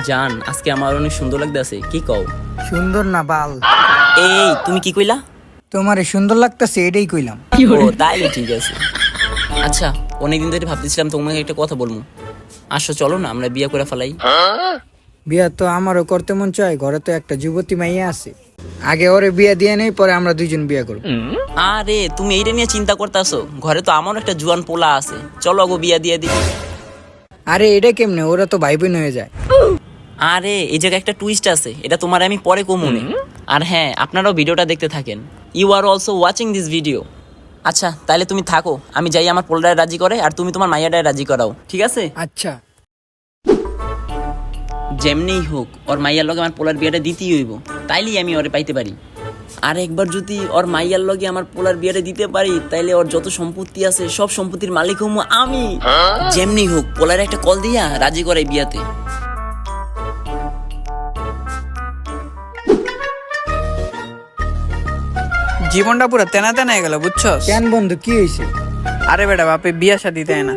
জান, আজকে আমার অনেক সুন্দর লাগতেছে। কি কও? সুন্দর না বাল। এই তুমি কি কইলা? তোমারে সুন্দর লাগতেছে এটাই কইলাম। ও তাইলে ঠিক আছে। আচ্ছা, অনেকদিন ধরে ভাবতেছিলাম তোমাকে একটা কথা বলবো। আসো চলো না আমরা বিয়ে করে ফেলাই। বিয়া তো আমারও করতে মন চায়, ঘরে তো একটা যুবতী মাইয়া আছে। আগে ওরে বিয়া দিয়ে নেই, পরে আমরা দুইজন বিয়া করব। আরে তুমি এইটা নিয়ে চিন্তা করতেছো? ঘরে তো আমার একটা জুয়ান পোলা আছে, চলো গো বিয়া দিয়ে দিই। আরে এটা কেমনে? ওরা তো ভাই বোন হয়ে যায়। আরে এই জায়গায় একটা টুইস্ট আছে, এটা তোমার আমি পরে কমুনে। আর হ্যাঁ, আপনারাও ভিডিওটা দেখতে থাকেন। You are also watching this video. আচ্ছা তাহলে তুমি থাকো, আমি যাই আমার পোলারে রাজি করে, আর তুমি তোমার মাইয়াটায় রাজি করাও, ঠিক আছে? আচ্ছা। যেমনিই হোক ওর মাইয়ার লগে আমার পোলার বিয়েটা দিতেই হইব, তাইলেই আমি ওরে পাইতে পারি। আর একবার যদি ওর মাইয়ার লগে আমার পোলার বিয়েটা দিতে পারি, তাইলে ওর যত সম্পত্তি আছে সব সম্পত্তির মালিক হমু আমি। যেমনি হোক পোলার একটা কল দিয়া রাজি করাই বিয়াতে। জীবনটা পুরো তেনা তেনা হয়ে গেল, বুঝছো? কেন বন্ধু, কি হয়েছে? আরে বেটা, বাপে বিয়া শাদি দেয় না।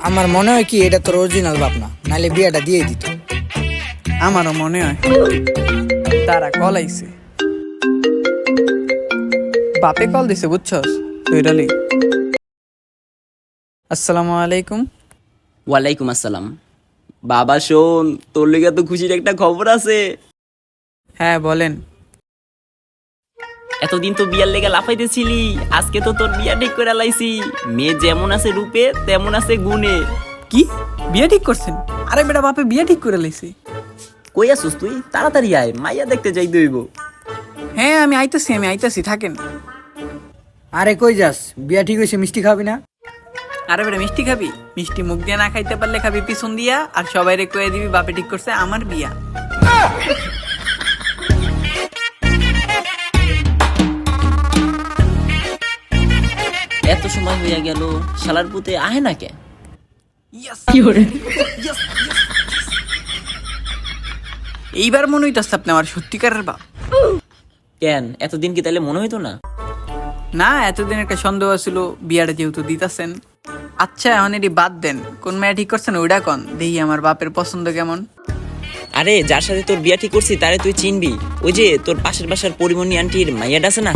আমার মনে হয় কি এটা তোর অরিজিনাল বাপ না, নাহলে বিয়াটা দিয়ে দিত। আমারও মনে হয়। তারা কল আইছে, বাপে কল দিছে, বুঝছস? দুইটালি। আসসালামু আলাইকুম। ওয়ালাইকুম আসসালাম। বাবা শোন, তোর লেগে তো খুশির একটা খবর আছে। হ্যাঁ বলেন। এতদিন তো বিয়ার লেগে লাফাইতেছিলি, আজকে তো তোর বিয়া ঠিক করে লাইছি। মেয়ে যেমন আছে রূপে তেমন আছে গুণে। কি বিয়া ঠিক করছেন? আরে বেটা, বাপে বিয়া ঠিক করে লাইছে। কই আসুস তুই? তাড়াতাড়ি আয়, মাইয়া দেখতে যাই দইব। হ্যাঁ আমি আইতাছি, থাকেন। আরে কই যাস? বিয়া ঠিক হয়েছে, মিষ্টি খাবি না? আরে বেটা, মিষ্টি খাবি? মিষ্টি মুখ দিয়ে না খাইতে পারলে খাবি পিছন দিয়া, আর সবাই রে কয়ে দিবি বাপে ঠিক করছে আমার বিয়া। এত সময় হইয়া গেল, শালার পুতে আহে না কে? এইবার মনে হইতাছে আপনি আমার সত্যিকারের বাপ। কেন এতদিন কি তাইলে মনে হইতো না? না, এতদিন একটা সন্দেহ ছিল, বিয়াটা যেহেতু দিতাছেন। আচ্ছা এখন এটি বাদ দেন, কোন মেয়ে ঠিক করছেন ওইটা কন, দেখি আমার বাপের পছন্দ কেমন। আরে যার সাথে তোর বিয়া ঠিক করছি তারে তুই চিনবি, ওই যে তোর পাশের বাসার পরিমণি আন্টির মাইয়াটা আছে না?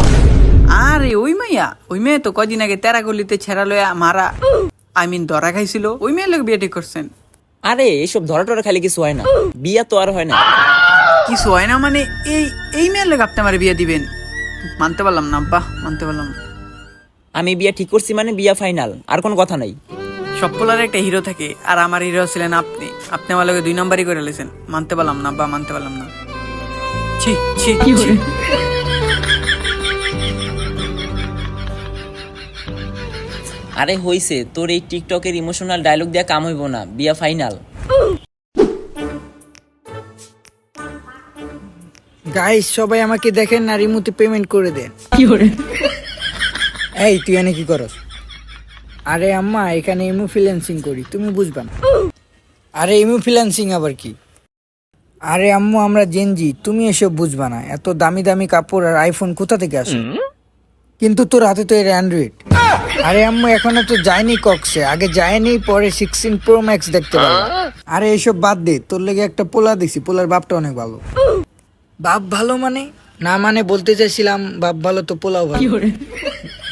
আরে ওই মাইয়া, ওই মেয়ে তো কদিন আগে তেরা গলিতে ছেড়া লয়া মারা, ধরা খাইছিল, ওই মেয়ের লোক বিয়া ঠিক করছেন। আরে এইসব ধরা টরা খালি কিছু হয় না, বিয়া তো আর হয় না। কিছু হয় না মানে? এই এই মেয়ের লোক আপনি আমার বিয়া দিবেন? মানতে পারলাম না আব্বা, মানতে পারলাম না। আমি বিয়া ঠিক করছি মানে বিয়া ফাইনাল, আর কোনো কথা নাই। সব পোলার একটা হিরো থাকে, আর আমার হিরো ছিলেন আপনি। আপনি আমার লোকে 2 নম্বরই করে লেছেন। মানতে পারলাম না আব্বা, মানতে পারলাম না। ছি ছি ছি। আরে হইছে, তোর এই টিকটকের ইমোশনাল ডায়লগ দিয়া কাম হইব না, বিয়া ফাইনাল। গাইস সবাই আমাকে দেখেন আর ইমুতে পেমেন্ট করে দেন। এই তুই এনে কি করস? আরে আম্মা, এখানে ইমু ফ্রিল্যান্সিং করি, তুমি বুঝবা না। আরে ইমু ফ্রিল্যান্সিং আবার কি? আরে আম্মু, আমরা জেনজি, তুমি এসব বুঝবা না। এত দামি দামি কাপড় আর আইফোন কোথা থেকে আসে? কিন্তু তোর হাতে তো এর অ্যান্ড্রয়েড। আরে আম্মু, এখনো তো যায়নি কক্সে, আগে যায়নি, পরে 16 প্রো ম্যাক্স দেখতে পারবা। আরে এসব বাদ দে, তোর লেগে একটা পোলা দেখছি, পোলার বাপটা অনেক ভালো। বাপ ভালো মানে? না মানে বলতে চাইছিলাম বাপ ভালো তো পোলাও ভালো।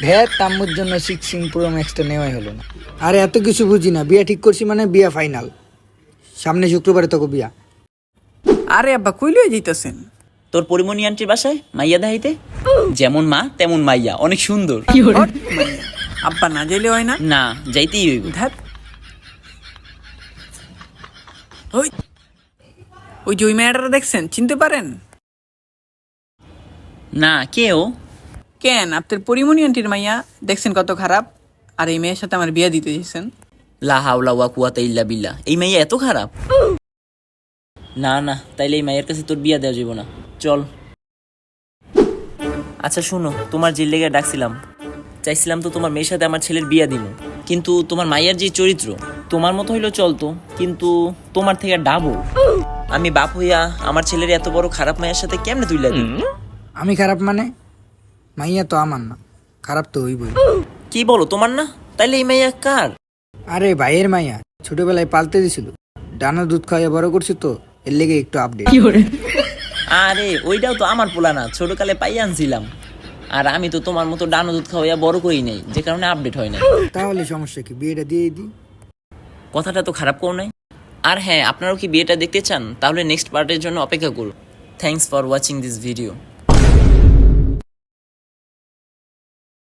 ভ্যাট আম্মুর জন্য 16 প্রো ম্যাক্সটা নেওয়াই হলো না। আরে এত কিছু বুঝি না, বিয়া ঠিক করছি মানে বিয়া ফাইনাল। সামনে শুক্রবারে তোকে বিয়া। আরে আব্বা কই লয়ে যাইতাছেন? তোর পরিমণি আন্টির বাসায় মাইয়া দেখাইতে। যেমন মা তেমন মাইয়া, অনেক সুন্দর। হট মাইয়া। আব্বা না যাইলে হয় না? না যাইতেই হইব। ধ্যাত। ওই ওই যে ওই মেয়েটা দেখছেন, চিনতে পারেন? না, কে ও? কেন আপনার পরিমণি আন্টির মাইয়া, দেখছেন কত খারাপ, আর এই মেয়ের সাথে আমার বিয়া দিতে চাইছেন। লা হাওলা ওয়া কুওয়াতা ইল্লা বিল্লাহ। এই মাইয়া এত খারাপ? না না, তাইলে এই মাইয়ের কাছে তোর বিয়া দেওয়া যাবে না, চল। আচ্ছা শুনো, তোমার যে লেগে ডাকছিলাম, চাইছিলাম তো তোমার মেয়ের সাথে আমার ছেলের বিয়া দিব, কিন্তু তোমার মাইয়ার যে চরিত্র তোমার মতো হইলো চলতো, কিন্তু তোমার থেকে ডাবল। আমি বাপ হইয়া আমার ছেলের এত বড় খারাপ মায়ের সাথে কেমনে তুইলা দিই? আমি খারাপ মানে? মাইয়া তো আমার না, খারাপ তো হইবই। কি বলো, তোমার না? তাইলে এই মাইয়া কার? আরে ভাইয়ের মাইয়া, ছোটবেলায় পালতে দিছিল, ডানা দুধ খাইয়া বড় করছি তো, এর লেগে একটু আপডেট। আরে ওইটাও তো আমার পোলা না, ছোটকালে পাই আনছিলাম। আর আমি তো তোমার মতো ডানো দুধ খাওয়াইয়া বড় করি নাই, যে কারণে আপডেট হয় না। তাহলে সমস্যা কি, বিয়েটা দিয়ে দিই। কথাটা তো খারাপ করো নাই। আর হ্যাঁ, আপনারাও কি বিয়েটা দেখতে চান? তাহলে নেক্সট পার্টের জন্য অপেক্ষা করুন। Thanks for watching this video.